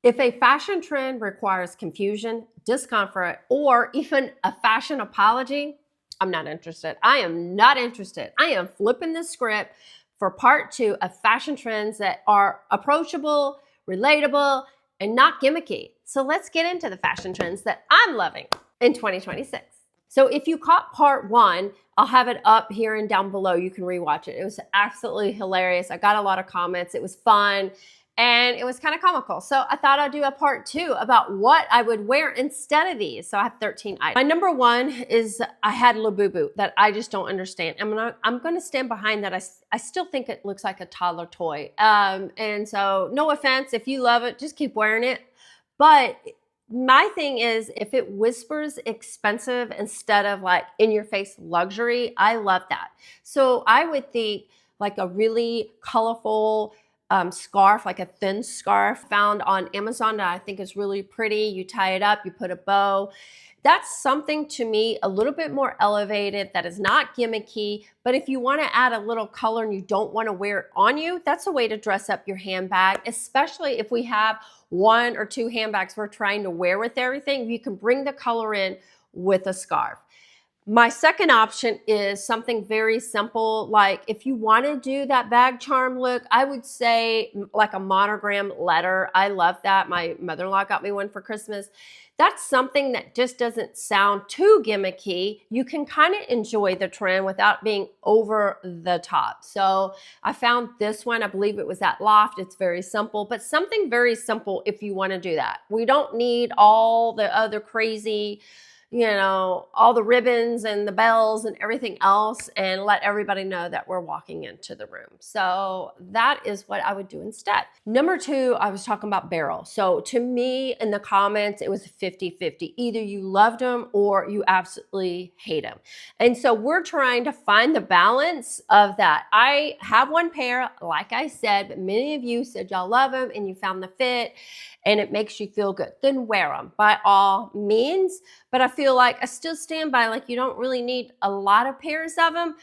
If a fashion trend requires confusion, discomfort, or even a fashion apology, I'm not interested. I am not interested. I am flipping the script for part 2 of fashion trends that are approachable, relatable, and not gimmicky. So let's get into the fashion trends that I'm loving in 2026. So if you caught part 1, I'll have it up here and down below. You can rewatch it. It was absolutely hilarious. I got a lot of comments. It was fun. And it was kind of comical. So I thought I'd do a part 2 about what I would wear instead of these. So I have 13 items. My number 1 is I had Labubu that I just don't understand. I'm gonna stand behind that. I still think it looks like a toddler toy. And so no offense, if you love it, just keep wearing it. But my thing is, if it whispers expensive instead of like in your face luxury, I love that. So I would think like a really colorful scarf, like a thin scarf found on Amazon that I think is really pretty. You tie it up, you put a bow. That's something to me a little bit more elevated that is not gimmicky, but if you want to add a little color and you don't want to wear it on you, that's a way to dress up your handbag, especially if we have 1 or 2 handbags we're trying to wear with everything. You can bring the color in with a scarf. My second option is something very simple. Like if you want to do that bag charm look, I would say like a monogram letter. I love that. My mother-in-law got me one for Christmas. That's something that just doesn't sound too gimmicky. You can kind of enjoy the trend without being over the top. So I found this one. I believe it was at Loft. It's very simple, but something very simple if you want to do that. We don't need all the other crazy, you know, all the ribbons and the bells and everything else, and let everybody know that we're walking into the room. So that is what I would do instead. Number 2, I was talking about barrel. So to me, in the comments, it was 50-50. Either you loved them or you absolutely hate them. And so we're trying to find the balance of that. I have 1 pair, like I said, but many of you said y'all love them and you found the fit and it makes you feel good. Then wear them by all means. But I feel like I still stand by, like, you don't really need a lot of pairs of them.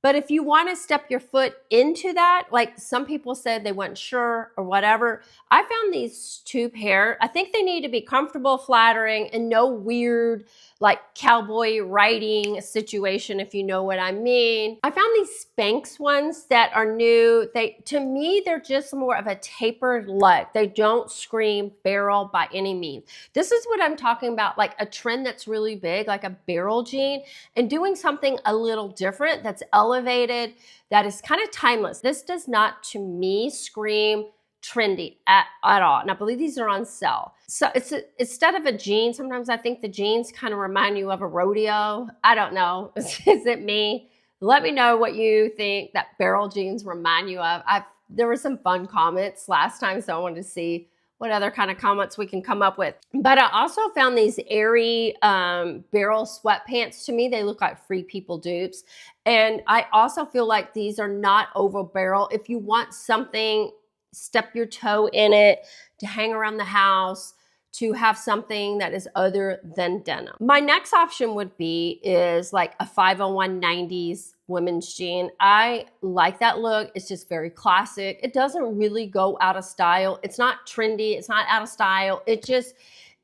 But if you want to step your foot into that, like some people said they weren't sure or whatever, I found these 2 pair. I think they need to be comfortable, flattering, and no weird like cowboy riding situation, if you know what I mean. I found these Spanx ones that are new. To me, they're just more of a tapered look. They don't scream barrel by any means. This is what I'm talking about, like a trend that's really big, like a barrel jean, and doing something a little different that's elevated, that is kind of timeless. This does not, to me, scream trendy at all. And I believe these are on sale. So instead of a jean, sometimes I think the jeans kind of remind you of a rodeo. I don't know. Is it me? Let me know what you think that barrel jeans remind you of. There were some fun comments last time, so I wanted to see what other kind of comments we can come up with. But I also found these airy barrel sweatpants. To me, they look like Free People dupes. And I also feel like these are not over barrel. If you want something, step your toe in it, to hang around the house, to have something that is other than denim. My next option would be is like a 501 90s women's jean. I like that look. It's just very classic. It doesn't really go out of style. It's not trendy. It's not out of style.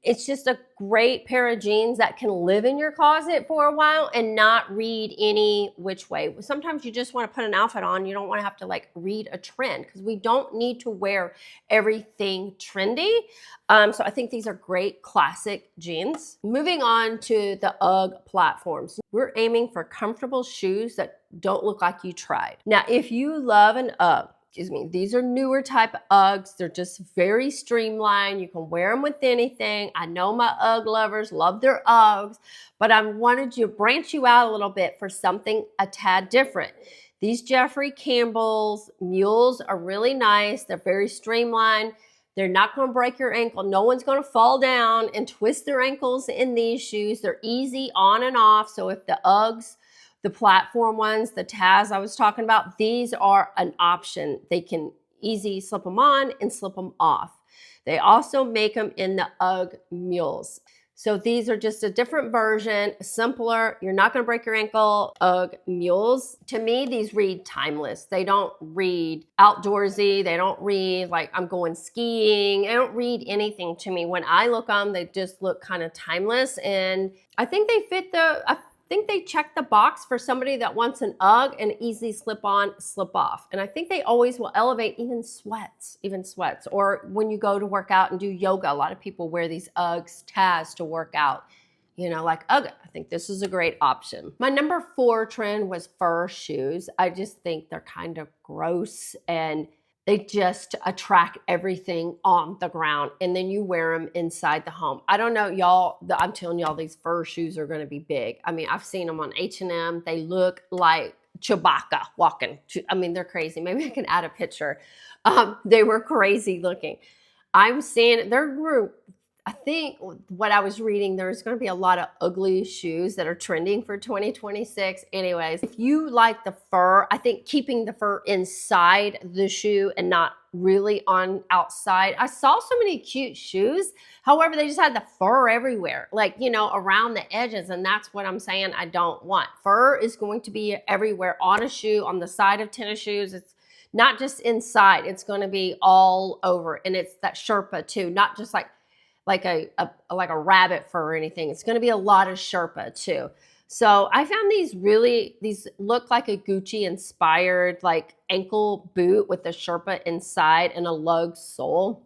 It's just a great pair of jeans that can live in your closet for a while and not read any which way. Sometimes you just want to put an outfit on. You don't want to have to like read a trend, because we don't need to wear everything trendy. So I think these are great classic jeans. Moving on to the UGG platforms. We're aiming for comfortable shoes that don't look like you tried. Now, if you love an UGG, these are newer type Uggs. They're just very streamlined. You can wear them with anything. I know my UGG lovers love their Uggs, but I wanted to branch you out a little bit for something a tad different. These Jeffrey Campbell's mules are really nice. They're very streamlined. They're not going to break your ankle. No one's going to fall down and twist their ankles in these shoes. They're easy on and off. So if the Uggs, the platform ones, the Taz I was talking about, these are an option. They can easy slip them on and slip them off. They also make them in the UGG mules. So these are just a different version, simpler. You're not going to break your ankle. Ugg mules. To me, these read timeless. They don't read outdoorsy. They don't read like I'm going skiing. They don't read anything to me. When I look on, they just look kind of timeless. And I think they fit I think they check the box for somebody that wants an Ugg and easy slip on, slip off. And I think they always will elevate even sweats. Or when you go to work out and do yoga, a lot of people wear these Uggs, Taz to work out. You know, like Ugg. I think this is a great option. My number 4 trend was fur shoes. I just think they're kind of gross and they just attract everything on the ground, and then you wear them inside the home. I don't know, y'all. I'm telling y'all, these fur shoes are going to be big. I mean, I've seen them on H&M. They look like Chewbacca walking. I mean, they're crazy. Maybe I can add a picture. They were crazy looking. I'm seeing I think what I was reading, there's going to be a lot of ugly shoes that are trending for 2026. Anyways, if you like the fur, I think keeping the fur inside the shoe and not really on outside. I saw so many cute shoes. However, they just had the fur everywhere, like, you know, around the edges. And that's what I'm saying I don't want. Fur is going to be everywhere on a shoe, on the side of tennis shoes. It's not just inside. It's going to be all over. And it's that Sherpa too, not just like a rabbit fur or anything. It's going to be a lot of Sherpa too. So I found these look like a Gucci inspired like ankle boot with a Sherpa inside and a lug sole.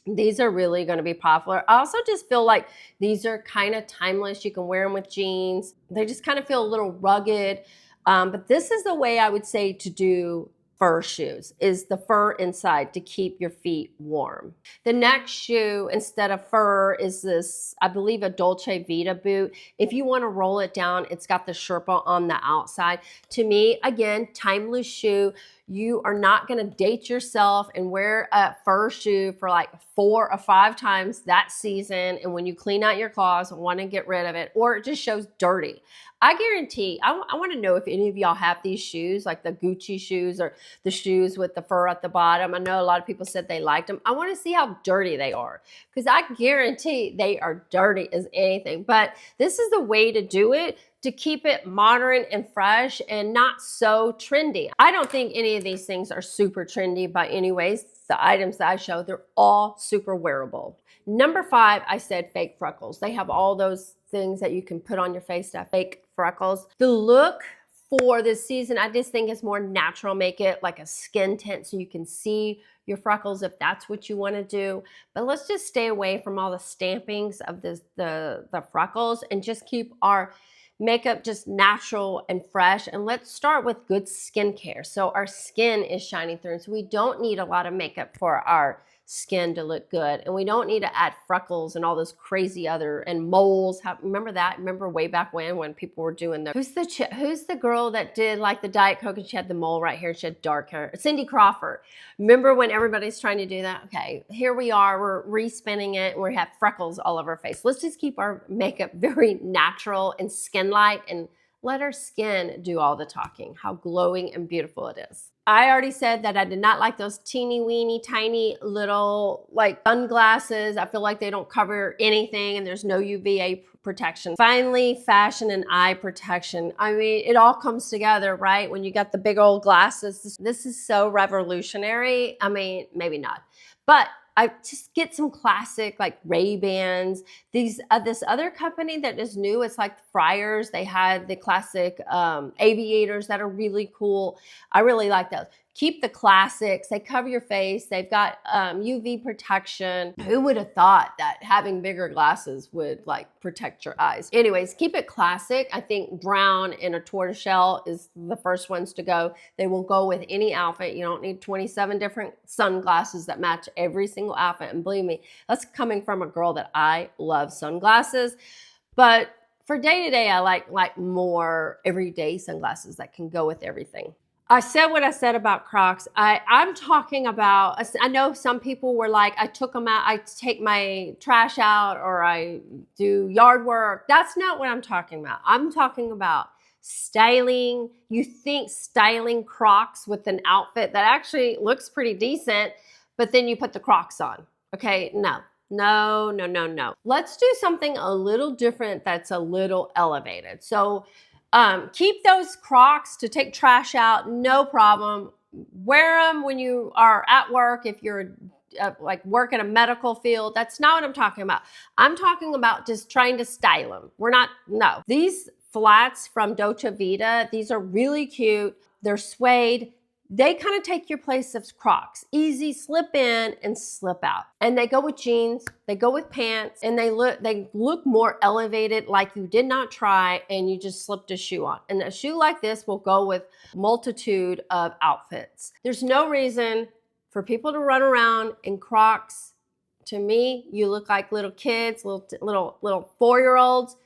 These are really going to be popular. I also just feel like these are kind of timeless. You can wear them with jeans. They just kind of feel a little rugged. But this is the way I would say to do fur shoes, is the fur inside to keep your feet warm. The next shoe instead of fur is this, I believe, a Dolce Vita boot. If you want to roll it down, it's got the Sherpa on the outside. To me, again, timeless shoe. You are not going to date yourself and wear a fur shoe for like 4 or 5 times that season. And when you clean out your closet, want to get rid of it, or it just shows dirty. I guarantee, I want to know if any of y'all have these shoes, like the Gucci shoes or the shoes with the fur at the bottom. I know a lot of people said they liked them. I want to see how dirty they are, because I guarantee they are dirty as anything. But this is the way to do it, to keep it modern and fresh and not so trendy. I don't think any of these things are super trendy, but anyways, the items that I show, they're all super wearable. Number 5, I said fake freckles. They have all those things that you can put on your face to have fake freckles. The look for this season, I just think is more natural. Make it like a skin tint so you can see your freckles if that's what you want to do. But let's just stay away from all the stampings of the freckles and just keep our makeup just natural and fresh. And let's start with good skincare. So our skin is shining through. So we don't need a lot of makeup for our skin to look good. And we don't need to add freckles and all this crazy and moles. Remember that? Remember way back when people were doing who's the girl that did like the Diet Coke and she had the mole right here and she had dark hair? Cindy Crawford. Remember when everybody's trying to do that? Okay, here we are. We're respinning it and we have freckles all over our face. Let's just keep our makeup very natural and skin-like and let our skin do all the talking, how glowing and beautiful it is. I already said that I did not like those teeny weeny tiny little like sunglasses. I feel like they don't cover anything and there's no UVA protection. Finally, fashion and eye protection. I mean, it all comes together, right? When you got the big old glasses, this is so revolutionary. I mean, maybe not, but I just get some classic like Ray-Bans. This other company that is new, it's like Friars. They had the classic aviators that are really cool. I really like those. Keep the classics. They cover your face. They've got UV protection. Who would have thought that having bigger glasses would like protect your eyes? Anyways, keep it classic. I think brown and a tortoiseshell is the first ones to go. They will go with any outfit. You don't need 27 different sunglasses that match every single outfit. And believe me, that's coming from a girl that I love sunglasses. But for day to day, I like more everyday sunglasses that can go with everything. I said what I said about Crocs. I'm talking about, I know some people were like, I took them out, I take my trash out or I do yard work. That's not what I'm talking about. I'm talking about styling. You think styling Crocs with an outfit that actually looks pretty decent, but then you put the Crocs on. Okay, no. No, no, no, no. Let's do something a little different that's a little elevated. So keep those Crocs to take trash out, no problem. Wear them when you are at work, if you're like work in a medical field. That's not what I'm talking about. I'm talking about just trying to style them. No. These flats from Dolce Vita, these are really cute. They're suede. They kind of take your place of Crocs. Easy, slip in and slip out. And they go with jeans, they go with pants, and they look more elevated, like you did not try and you just slipped a shoe on. And a shoe like this will go with a multitude of outfits. There's no reason for people to run around in Crocs. To me, you look like little kids, little 4-year-olds.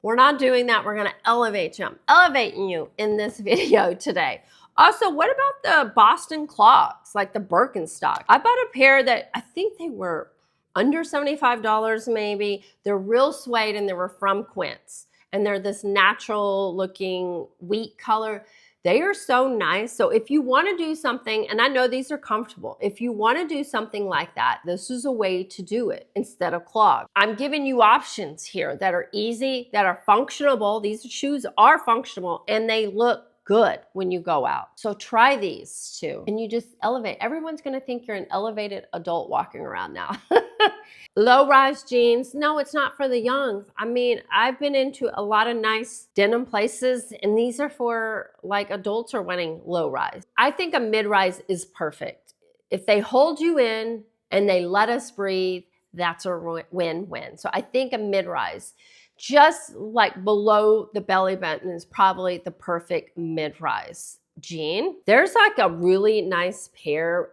We're not doing that. We're gonna elevate you. I'm elevating you in this video today. Also, what about the Boston clogs, like the Birkenstock? I bought a pair that I think they were under $75 maybe. They're real suede and they were from Quince. And they're this natural looking wheat color. They are so nice. So if you want to do something, and I know these are comfortable, if you want to do something like that, this is a way to do it instead of clogs. I'm giving you options here that are easy, that are functional. These shoes are functional and they look good when you go out. So try these too. And you just elevate. Everyone's gonna think you're an elevated adult walking around now. Low-rise jeans. No, it's not for the young. I mean, I've been into a lot of nice denim places and these are for like adults are wanting low-rise. I think a mid-rise is perfect. If they hold you in and they let us breathe, that's a win-win. So I think a mid-rise, just like below the belly button, is probably the perfect mid-rise jean. There's like a really nice pair.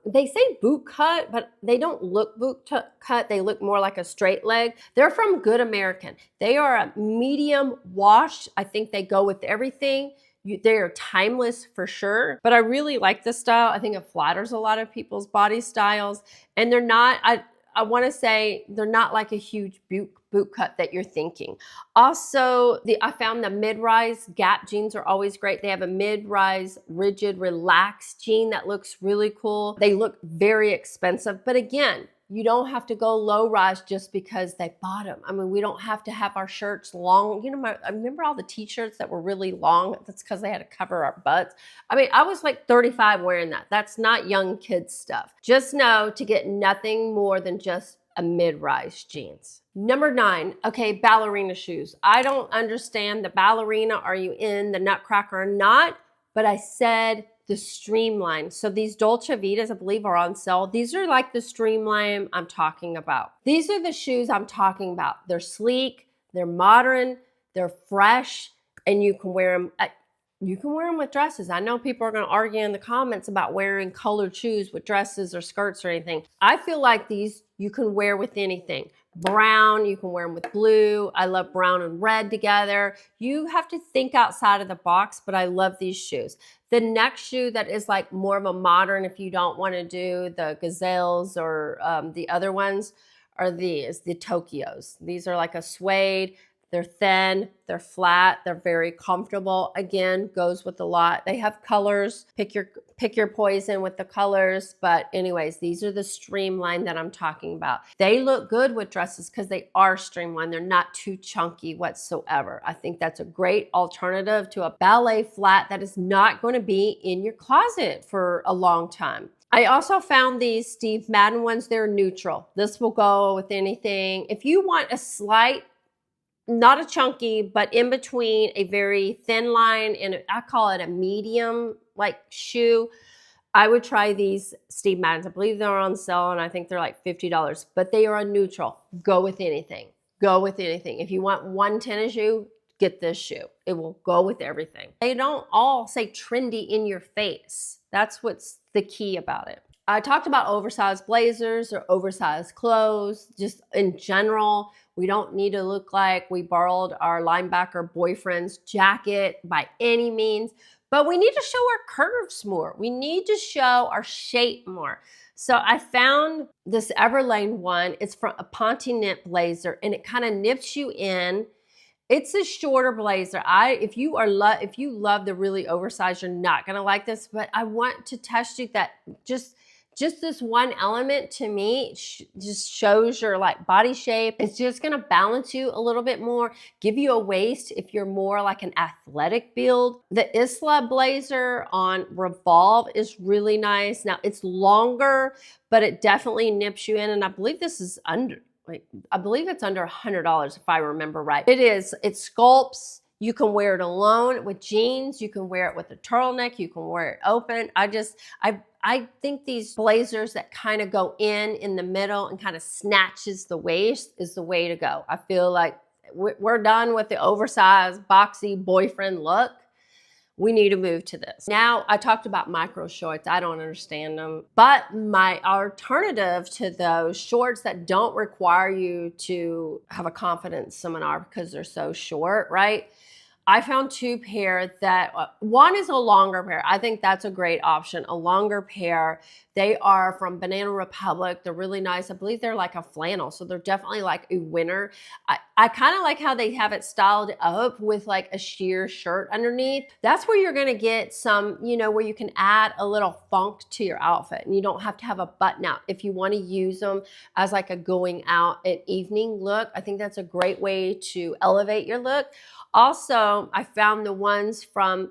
They say boot cut, but they don't look boot cut. They look more like a straight leg. They're from Good American. They are a medium wash. I think they go with everything. They are timeless for sure, but I really like this style. I think it flatters a lot of people's body styles, and they're not, I want to say they're not like a huge boot cut that you're thinking. Also, I found the mid-rise Gap jeans are always great. They have a mid-rise rigid relaxed jean that looks really cool. They look very expensive, but again, you don't have to go low rise just because they bought them. I mean, we don't have to have our shirts long. You know, I remember all the t-shirts that were really long. That's because they had to cover our butts. I mean, I was like 35 wearing that. That's not young kids stuff. Just know to get nothing more than just a mid-rise jeans. Number 9, okay, ballerina shoes. I don't understand the ballerina. Are you in the Nutcracker or not? But I said the Streamlined. So these Dolce Vitas, I believe, are on sale. These are like the Streamlined I'm talking about. These are the shoes I'm talking about. They're sleek, they're modern, they're fresh, and you can wear them. You can wear them with dresses. I know people are going to argue in the comments about wearing colored shoes with dresses or skirts or anything. I feel like these you can wear with anything. Brown, you can wear them with blue. I love brown and red together. You have to think outside of the box, but I love these shoes. The next shoe that is like more of a modern, if you don't want to do the Gazelles or the other ones, are the Tokyos. These are like a suede. They're thin, they're flat, they're very comfortable. Again, goes with a lot. They have colors. Pick your poison with the colors. But anyways, these are the Streamlined that I'm talking about. They look good with dresses because they are streamlined. They're not too chunky whatsoever. I think that's a great alternative to a ballet flat that is not going to be in your closet for a long time. I also found these Steve Madden ones. They're neutral. This will go with anything. If you want a slight, not a chunky, but in between a very thin line and I call it a medium like shoe, I would try these Steve Maddens. I believe they're on sale and I think they're like $50, but they are a neutral. Go with anything. Go with anything. If you want one tennis shoe, get this shoe. It will go with everything. They don't all say trendy in your face. That's what's the key about it. I talked about oversized blazers or oversized clothes, just in general. We don't need to look like we borrowed our linebacker boyfriend's jacket by any means, but we need to show our curves more. We need to show our shape more. So I found this Everlane one. It's from a Ponte knit blazer and it kind of nips you in. It's a shorter blazer. If you love the really oversized, you're not gonna like this, but I want to test you that just Just this one element to me just shows your like body shape. It's just gonna balance you a little bit more, give you a waist if you're more like an athletic build. The Isla blazer on Revolve is really nice. Now it's longer, but it definitely nips you in, and I believe this is under, like, I believe it's under $100 if I remember right. It is, it sculpts. You can wear it alone with jeans. You can wear it with a turtleneck. You can wear it open. I think these blazers that kind of go in the middle and kind of snatches the waist is the way to go. I feel like we're done with the oversized, boxy boyfriend look. We need to move to this. Now, I talked about micro shorts. I don't understand them. But my alternative to those shorts that don't require you to have a confidence seminar because they're so short, right? I found two pair that, one is a longer pair. I think that's a great option, a longer pair. They are from Banana Republic. They're really nice. I believe they're like a flannel, so they're definitely like a winter. I kind of like how they have it styled up with like a sheer shirt underneath. That's where you're gonna get some, you know, where you can add a little funk to your outfit and you don't have to have a button out. If you wanna use them as like a going out and evening look, I think that's a great way to elevate your look. Also, I found the ones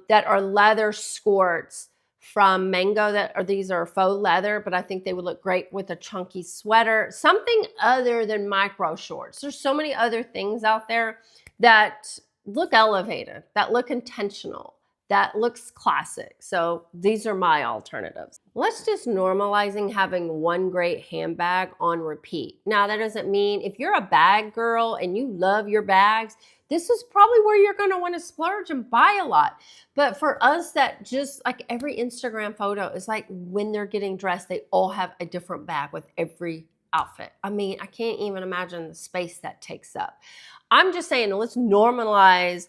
that are leather skirts from Mango these are faux leather, but I think they would look great with a chunky sweater, something other than micro shorts. There's so many other things out there that look elevated, that look intentional, that looks classic. So these are my alternatives. Let's just normalizing having one great handbag on repeat. Now, that doesn't mean if you're a bag girl and you love your bags, this is probably where you're gonna wanna splurge and buy a lot. But for us that just like every Instagram photo is like when they're getting dressed, they all have a different bag with every outfit. I mean, I can't even imagine the space that takes up. I'm just saying, let's normalize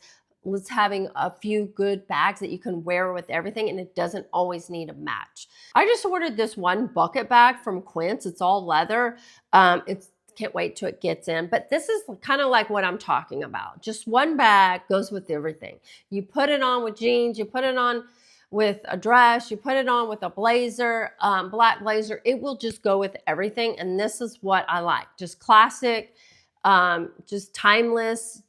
having a few good bags that you can wear with everything, and it doesn't always need a match. I just ordered this one bucket bag from Quince. It's all leather. Can't wait till it gets in, but this is kind of like what I'm talking about. Just one bag goes with everything. You put it on with jeans, you put it on with a dress, you put it on with a blazer, black blazer. It will just go with everything, and this is what I like. Just classic, just timeless.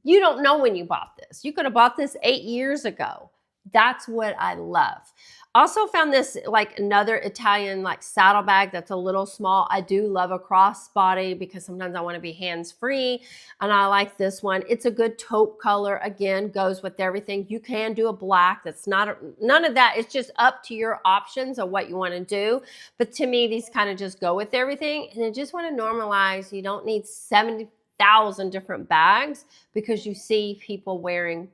You don't know when you bought this. You could have bought this 8 years ago. That's what I love. Also found this like another Italian like saddlebag that's a little small. I do love a crossbody because sometimes I want to be hands-free, and I like this one. It's a good taupe color. Again, goes with everything. You can do a black. That's not none of that. It's just up to your options of what you want to do. But to me, these kind of just go with everything, and I just want to normalize. You don't need 70,000 different bags because you see people wearing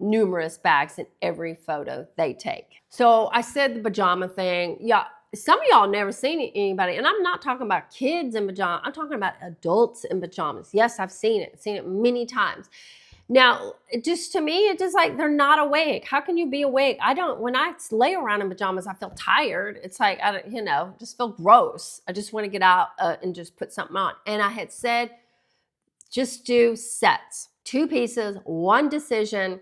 numerous bags in every photo they take. So I said the pajama thing. Yeah, some of y'all never seen anybody, and I'm not talking about kids in pajamas. I'm talking about adults in pajamas. Yes, I've seen it many times. Now, just to me, it's just like they're not awake. How can you be awake? When I lay around in pajamas, I feel tired. It's like, just feel gross. I just want to get out and just put something on. And I had said, just do sets, 2 pieces, 1 decision.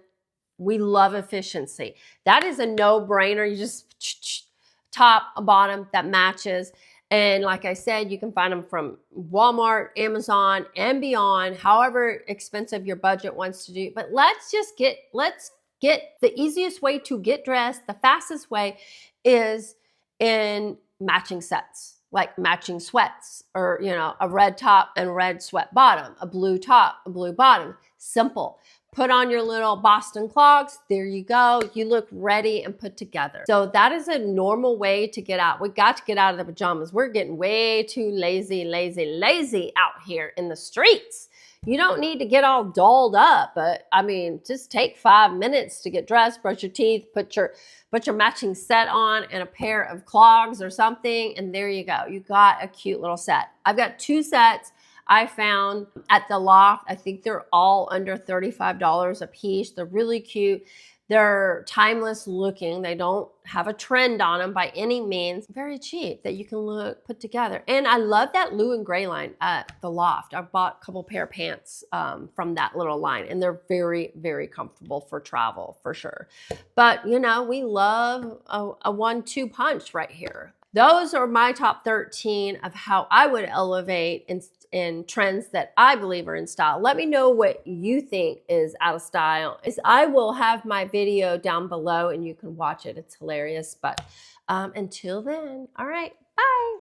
We love efficiency. That is a no-brainer. You just top, bottom, that matches. And like I said, you can find them from Walmart, Amazon, and beyond, however expensive your budget wants to do. But let's get the easiest way to get dressed, the fastest way is in matching sets, like matching sweats, or a red top and red sweat bottom, a blue top, a blue bottom. Simple. Put on your little Boston clogs. There you go. You look ready and put together. So that is a normal way to get out. We got to get out of the pajamas. We're getting way too lazy out here in the streets. You don't need to get all dolled up, but I mean, just take 5 minutes to get dressed, brush your teeth, put your matching set on and a pair of clogs or something, and there you go. You got a cute little set. I've got 2 sets I found at the Loft. I think they're all under $35 a piece. They're really cute. They're timeless looking. They don't have a trend on them by any means. Very cheap that you can put together. And I love that blue and gray line at the Loft. I bought a couple pair of pants from that little line, and they're very, very comfortable for travel for sure. But we love a 1-2 punch right here. Those are my top 13 of how I would elevate in trends that I believe are in style. Let me know what you think is out of style. I will have my video down below and you can watch it. It's hilarious. But until then, all right, bye.